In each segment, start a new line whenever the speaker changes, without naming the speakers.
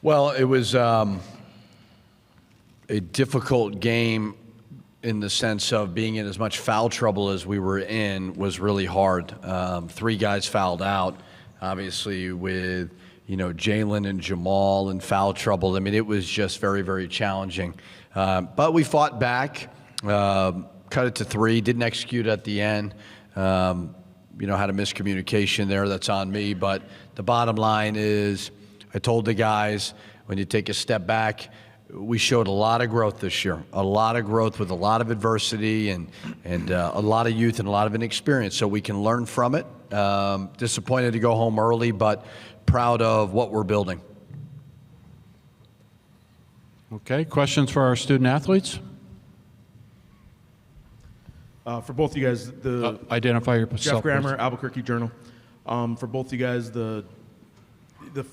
Well, it was a difficult game in the sense of being in as much foul trouble as we were in was really hard. 3 guys fouled out, obviously with Jalen and Jamal in foul trouble. I mean, it was just very, very challenging. But we fought back, cut it to 3, didn't execute at the end. Had a miscommunication there. That's on me. But the bottom line is, I told the guys, when you take a step back, we showed a lot of growth this year, a lot of growth with a lot of adversity and a lot of youth and a lot of inexperience, so we can learn from it. Disappointed to go home early, but proud of what we're building.
Okay, questions for our student athletes?
For both of you guys,
identify yourself.
Jeff Grammer, Albuquerque Journal. For both of you guys, the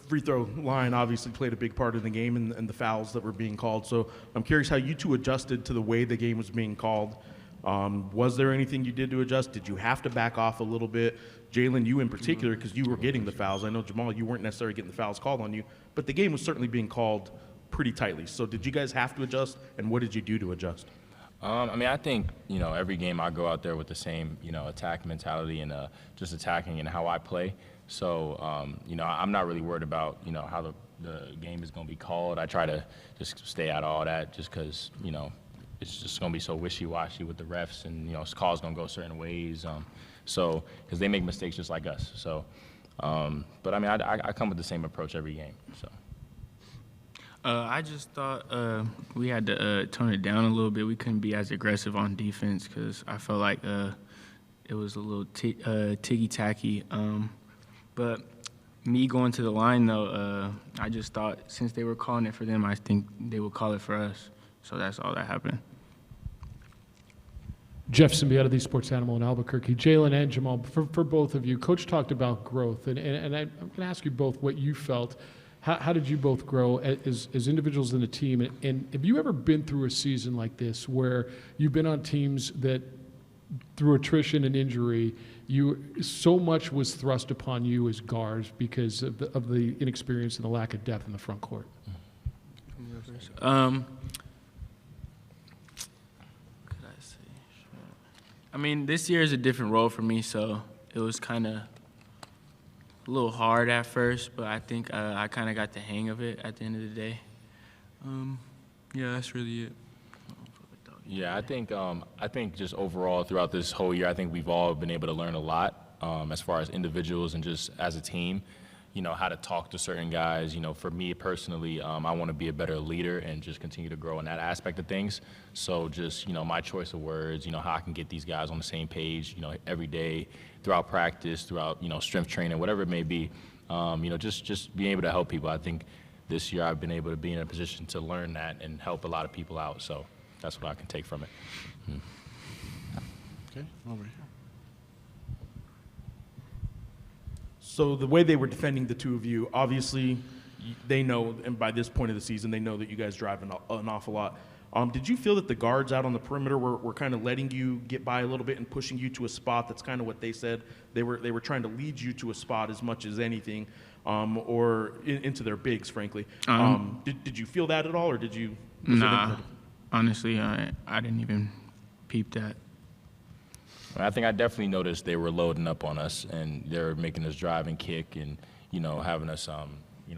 free throw line obviously played a big part in the game and the fouls that were being called. So I'm curious how you two adjusted to the way the game was being called. Was there anything you did to adjust? Did you have to back off a little bit? Jalen, you in particular, because you were getting the fouls. I know, Jamal, you weren't necessarily getting the fouls called on you, but the game was certainly being called pretty tightly. So did you guys have to adjust, and what did you do to adjust?
I think, every game I go out there with the same, attack mentality and just attacking and how I play. So, I'm not really worried about, how the game is going to be called. I try to just stay out of all that just because, it's just going to be so wishy-washy with the refs and, calls going to go certain ways. Because they make mistakes just like us. So, but I come with the same approach every game, so.
I just thought we had to tone it down a little bit. We couldn't be as aggressive on defense because I felt like it was a little ticky-tacky. But me going to the line, though, I just thought since they were calling it for them, I think they would call it for us. So that's all that happened.
Jeff Symbiote, Sports Animal in Albuquerque. Jalen and Jamal, for both of you, Coach talked about growth, and I'm going to ask you both what you felt. How did you both grow as individuals in a team? And have you ever been through a season like this where you've been on teams that, through attrition and injury, so much was thrust upon you as guards because of the inexperience and the lack of depth in the front court?
This year is a different role for me, so it was kind of a little hard at first, but I think I kind of got the hang of it at the end of the day. Yeah, that's really it.
Yeah, I think just overall throughout this whole year, I think we've all been able to learn a lot as far as individuals and just as a team. How to talk to certain guys. For me personally, I want to be a better leader and just continue to grow in that aspect of things. So just, my choice of words, how I can get these guys on the same page, every day, throughout practice, throughout, strength training, whatever it may be, just being able to help people. I think this year I've been able to be in a position to learn that and help a lot of people out. So that's what I can take from it.
Okay, over here.
So the way they were defending the two of you, obviously they know, and by this point of the season, they know that you guys drive an awful lot. Did you feel that the guards out on the perimeter were kind of letting you get by a little bit and pushing you to a spot? That's kind of what they said. They were trying to lead you to a spot as much as anything, or into their bigs, frankly. Did you feel that at all, or did you?
Nah, honestly, I didn't even peep that.
I think I definitely noticed they were loading up on us, and they were making us drive and kick, and having us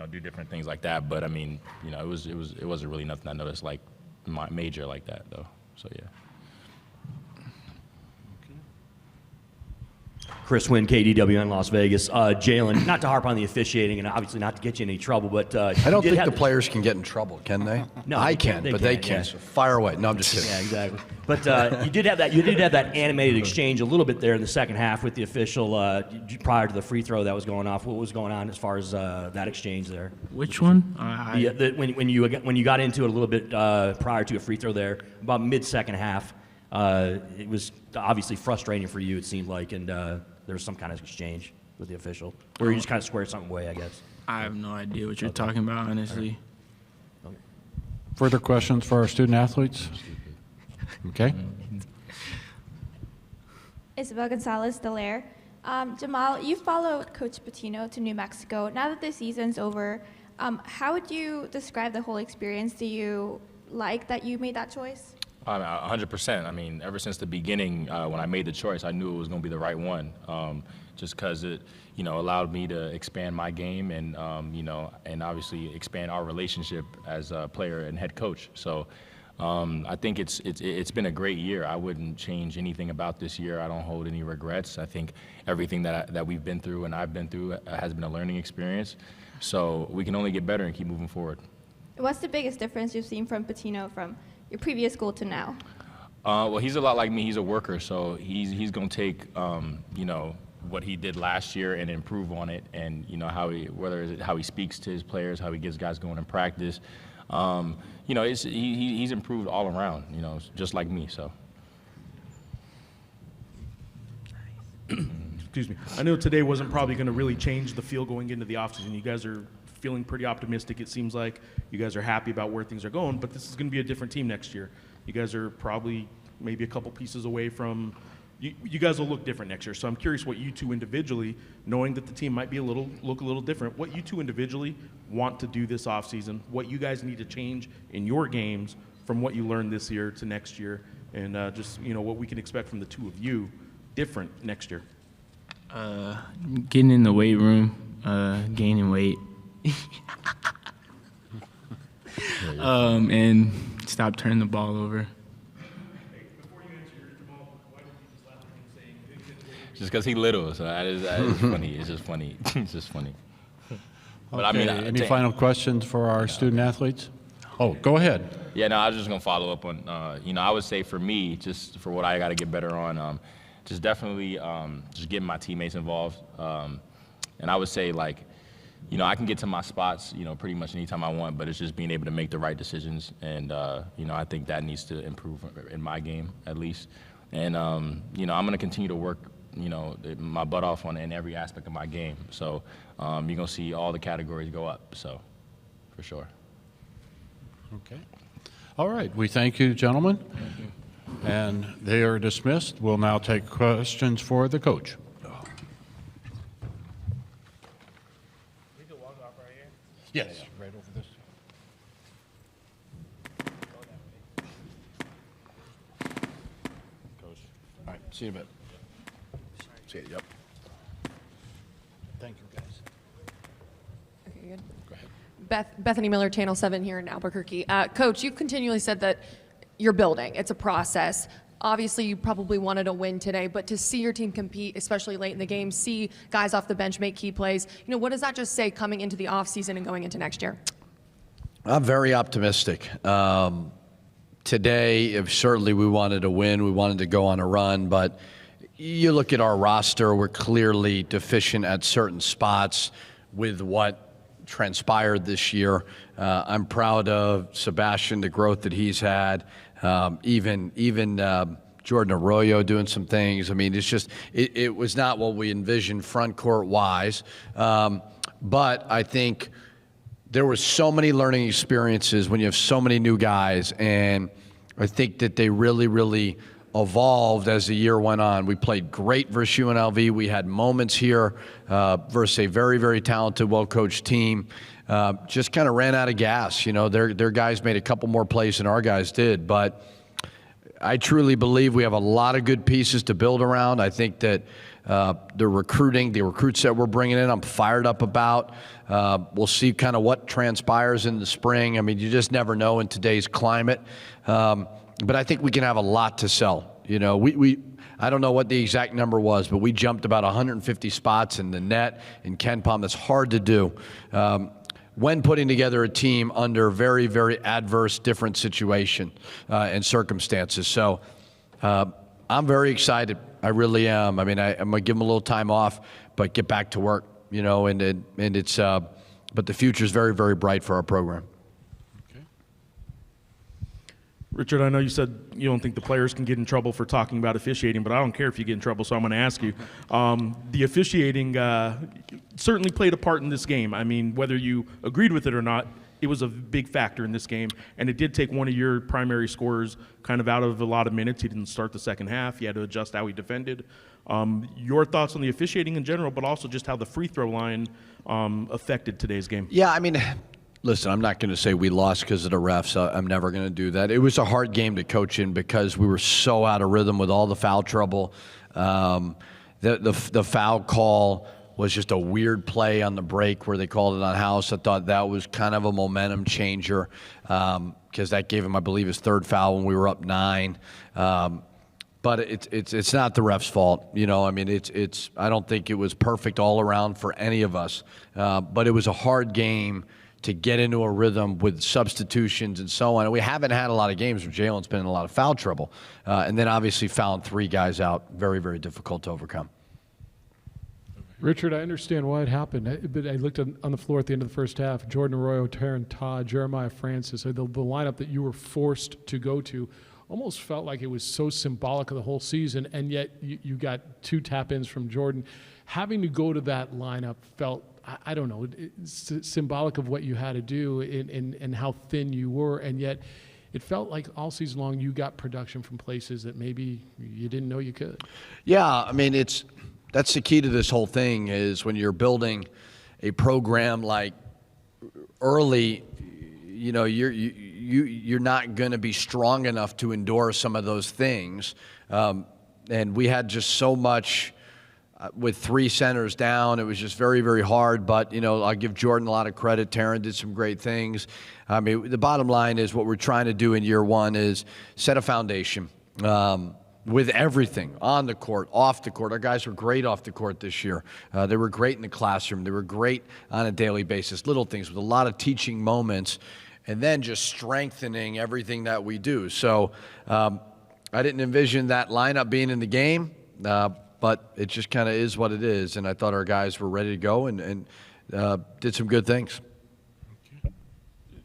do different things like that. But it wasn't really nothing I noticed like major like that though. So yeah.
Chris Wynn, KDWN Las Vegas. Jalen, not to harp on the officiating and obviously not to get you in any trouble, but
I don't think the players can get in trouble, can they?
No,
I can, but they can't.
Yeah.
So fire away. No, I'm just kidding.
Yeah, exactly. But you did have that animated exchange a little bit there in the second half with the official prior to the free throw that was going off. What was going on as far as that exchange there?
Which one?
When you got into it a little bit prior to a free throw there, about mid-second half, it was obviously frustrating for you, it seemed like, and there was some kind of exchange with the official, or you just kind of squared something away, I guess.
I have no idea what you're talking about, honestly.
Okay. Further questions for our student athletes? Okay.
Isabel Gonzalez, Delaire. Jamal, you followed Coach Patino to New Mexico. Now that the season's over, How would you describe the whole experience? Do you like that you made that choice?
100%. I mean, ever since the beginning, when I made the choice, I knew it was going to be the right one. Just because it, allowed me to expand my game and, and obviously expand our relationship as a player and head coach. So I think it's been a great year. I wouldn't change anything about this year. I don't hold any regrets. I think everything that we've been through and I've been through has been a learning experience. So we can only get better and keep moving forward.
What's the biggest difference you've seen from Patino from your previous school to now?
Well, he's a lot like me. He's a worker, so he's going to take, what he did last year and improve on it, and how he speaks to his players, how he gets guys going in practice. He's improved all around. Just like me. So.
Excuse me. I know today wasn't probably going to really change the feel going into the offseason. You guys are feeling pretty optimistic. It seems like you guys are happy about where things are going, but this is going to be a different team next year. You guys are probably maybe a couple pieces away from. You guys will look different next year. So I'm curious what you two individually, knowing that the team might be look a little different, what you two individually want to do this offseason, what you guys need to change in your games from what you learned this year to next year, and just what we can expect from the two of you different next year.
Getting in the weight room, gaining weight, and stop turning the ball over.
Just because he's little, so that is funny. It's just funny. It's just funny. But
Okay, any final questions for our student athletes? Oh, go ahead.
Yeah, no, I was just gonna follow up on. I would say for me, just for what I got to get better on, just definitely just getting my teammates involved. And I would say I can get to my spots, pretty much anytime I want, but it's just being able to make the right decisions. And I think that needs to improve in my game at least. And I'm gonna continue to work. My butt off in every aspect of my game. So you're going to see all the categories go up, so for sure.
Okay. All right. We thank you, gentlemen. Thank you. And they are dismissed. We'll now take questions for the coach.
We can walk off right here.
Yes, right over this.
Coach. All right. See you in a bit. See you. Yep.
Thank you, guys.
Okay, good.
Go ahead.
Bethany Miller, Channel 7 here in Albuquerque. Coach, you've continually said that you're building. It's a process. Obviously, you probably wanted a win today, but to see your team compete, especially late in the game, see guys off the bench make key plays, what does that just say coming into the offseason and going into next year?
I'm very optimistic. Today, certainly we wanted a win. We wanted to go on a run, but you look at our roster, we're clearly deficient at certain spots with what transpired this year. I'm proud of Sebastian, the growth that he's had, even Jordan Arroyo doing some things. I mean, it's just, it was not what we envisioned front court wise. But I think there were so many learning experiences when you have so many new guys, and I think that they really evolved as the year went on. We played great versus UNLV. We had moments here versus a very talented, well-coached team. Just kind of ran out of gas. Their guys made a couple more plays than our guys did. But I truly believe we have a lot of good pieces to build around. I think that the recruits that we're bringing in, I'm fired up about. We'll see kind of what transpires in the spring. I mean, you just never know in today's climate. But I think we can have a lot to sell. I don't know what the exact number was, but we jumped about 150 spots in the net in Ken Palm. That's hard to do when putting together a team under very adverse, different situation and circumstances. So I'm very excited. I really am. I mean, I'm gonna give them a little time off, but get back to work. And it's. But the future is very bright for our program.
Richard, I know you said you don't think the players can get in trouble for talking about officiating, but I don't care if you get in trouble, so I'm going to ask you. The officiating certainly played a part in this game. I mean, whether you agreed with it or not, it was a big factor in this game. And it did take one of your primary scorers kind of out of a lot of minutes. He didn't start the second half. He had to adjust how he defended. Your thoughts on the officiating in general, but also just how the free throw line affected today's game?
Yeah, I mean, listen, I'm not going to say we lost because of the refs. I'm never going to do that. It was a hard game to coach in because we were so out of rhythm with all the foul trouble. The foul call was just a weird play on the break where they called it on House. I thought that was kind of a momentum changer because that gave him, I believe, his third foul when we were up 9. But it's not the ref's fault, you know. I mean, I don't think it was perfect all around for any of us, but it was a hard game to get into a rhythm with substitutions and so on. And we haven't had a lot of games where Jalen's been in a lot of foul trouble, and then obviously fouling 3 guys out, very, very difficult to overcome.
Richard, I understand why it happened, but I looked on the floor at the end of the first half. Jordan Arroyo, Taryn Todd, Jeremiah Francis, the lineup that you were forced to go to almost felt like it was so symbolic of the whole season, and yet you got 2 tap-ins from Jordan. Having to go to that lineup felt, I don't know, it's symbolic of what you had to do and how thin you were, and yet it felt like all season long you got production from places that maybe you didn't know you could.
Yeah, I mean, that's the key to this whole thing is when you're building a program like early, you know, you're not going to be strong enough to endure some of those things. And we had just so much with 3 centers down. It was just very, very hard. But, you know, I'll give Jordan a lot of credit. Taryn did some great things. I mean, the bottom line is what we're trying to do in year 1 is set a foundation. With everything, on the court, off the court. Our guys were great off the court this year. They were great in the classroom. They were great on a daily basis, little things with a lot of teaching moments, and then just strengthening everything that we do. So I didn't envision that lineup being in the game, but it just kind of is what it is, and I thought our guys were ready to go and did some good things.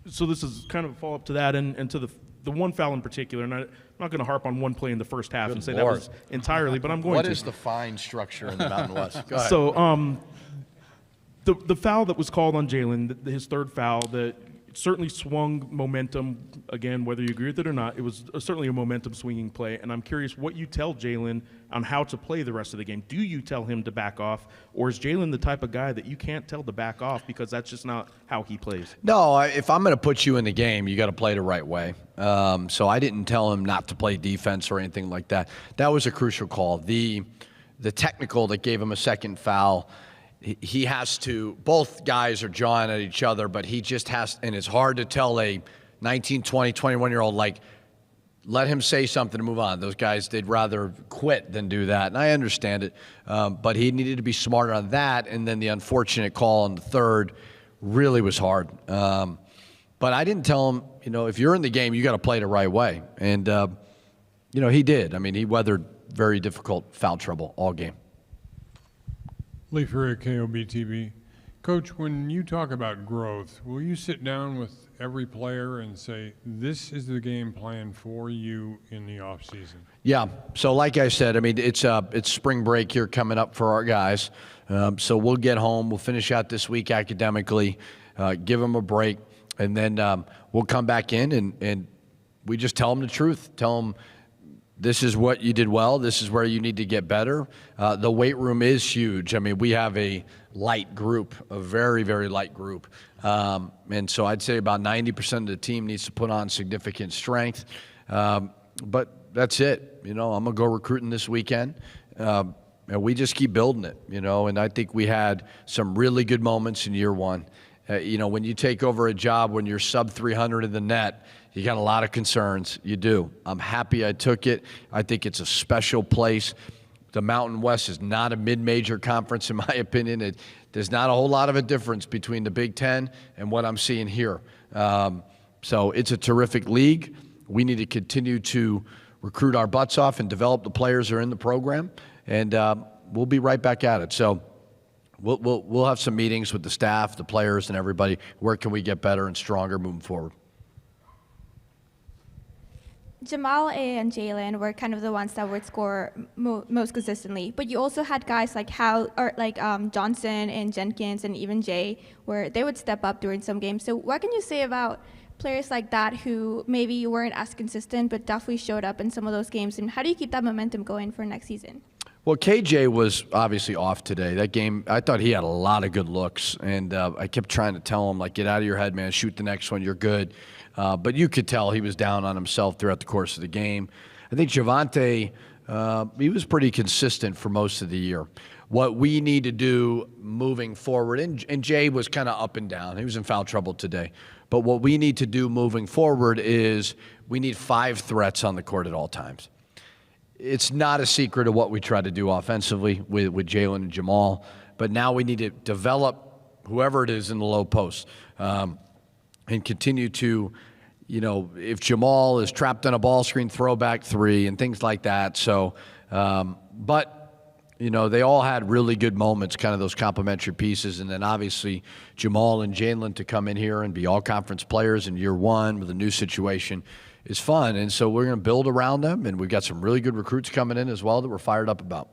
So this is kind of a follow-up to that and to the one foul in particular, and I'm not going to harp on one play in the first half and say that was entirely, but I'm going to.
What is the fine structure in the Mountain West? Go ahead.
So the foul that was called on Jalen, his third foul, that certainly swung momentum. Again, whether you agree with it or not, it was certainly a momentum swinging play, and I'm curious what you tell Jalen on how to play the rest of the game. Do you tell him to back off, or is Jalen the type of guy that you can't tell to back off because that's just not how he plays?
No, if I'm going to put you in the game, you got to play the right way. So I didn't tell him not to play defense or anything like that. That was a crucial call. The technical that gave him a second foul, he has to, both guys are jawing at each other, but he just has, and it's hard to tell a 19, 20, 21-year-old, like, let him say something to move on. Those guys, they'd rather quit than do that, and I understand it. But he needed to be smarter on that, and then the unfortunate call on the third really was hard. But I didn't tell him, you know, if you're in the game, you got to play the right way. And, you know, he did. I mean, he weathered very difficult foul trouble all game.
Lee Ferrier, KOB-TV. Coach, when you talk about growth, will you sit down with every player and say, this is the game plan for you in the offseason?
Yeah. So like I said, I mean, it's spring break here coming up for our guys. So we'll get home. We'll finish out this week academically, give them a break, and then we'll come back in and we just tell them the truth. Tell them this is what you did well. This is where you need to get better. The weight room is huge. I mean, we have a light group, a very, very light group. And so I'd say about 90% of the team needs to put on significant strength. But that's it. You know, I'm going to go recruiting this weekend. And we just keep building it, you know. And I think we had some really good moments in year 1. You know, when you take over a job, when you're sub 300 in the net, you got a lot of concerns. You do. I'm happy I took it. I think it's a special place. The Mountain West is not a mid-major conference, in my opinion. There's not a whole lot of a difference between the Big Ten and what I'm seeing here. So it's a terrific league. We need to continue to recruit our butts off and develop the players that are in the program, and we'll be right back at it. So we'll have some meetings with the staff, the players, and everybody. Where can we get better and stronger moving forward?
Jamal and Jalen were kind of the ones that would score most consistently, but you also had guys like Johnson and Jenkins and even Jay, where they would step up during some games. So what can you say about players like that who maybe weren't as consistent but definitely showed up in some of those games, and how do you keep that momentum going for next season?
Well, KJ was obviously off today. That game, I thought he had a lot of good looks, and I kept trying to tell him, like, get out of your head, man, shoot the next one, you're good. But you could tell he was down on himself throughout the course of the game. I think Javante, he was pretty consistent for most of the year. What we need to do moving forward, and Jay was kind of up and down. He was in foul trouble today. But what we need to do moving forward is we need 5 threats on the court at all times. It's not a secret of what we try to do offensively with Jalen and Jamal, but now we need to develop whoever it is in the low post and continue to, if Jamal is trapped on a ball screen, throw back 3 and things like that. So, but they all had really good moments, kind of those complementary pieces. And then obviously Jamal and Jalen to come in here and be all conference players in year 1 with a new situation is fun. And so we're going to build around them. And we've got some really good recruits coming in as well that we're fired up about.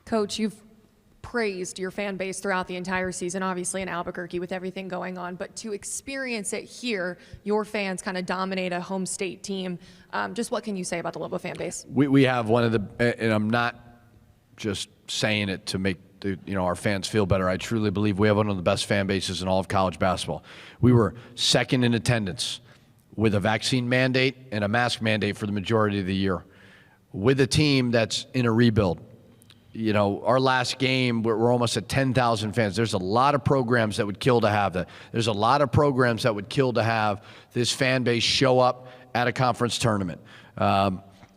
Coach, you've praised your fan base throughout the entire season, obviously in Albuquerque with everything going on, but to experience it here, your fans kind of dominate a home state team. Just what can you say about the Lobo fan base?
We have one of the, and I'm not just saying it to make our fans feel better. I truly believe we have one of the best fan bases in all of college basketball. We were second in attendance with a vaccine mandate and a mask mandate for the majority of the year, with a team that's in a rebuild. Our last game, we're almost at 10,000 fans. There's a lot of programs that would kill to have that. There's a lot of programs that would kill to have this fan base show up at a conference tournament.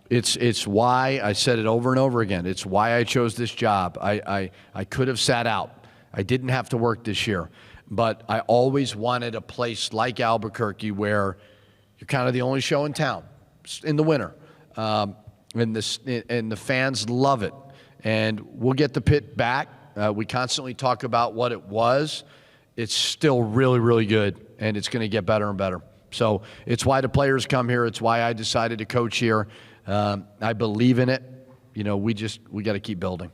It's why I said it over and over again. It's why I chose this job. I could have sat out. I didn't have to work this year. But I always wanted a place like Albuquerque where you're kind of the only show in town in the winter. And the fans love it. And we'll get the pit back. We constantly talk about what it was. It's still really, really good, and it's going to get better and better. So it's why the players come here. It's why I decided to coach here. I believe in it. We got to keep building.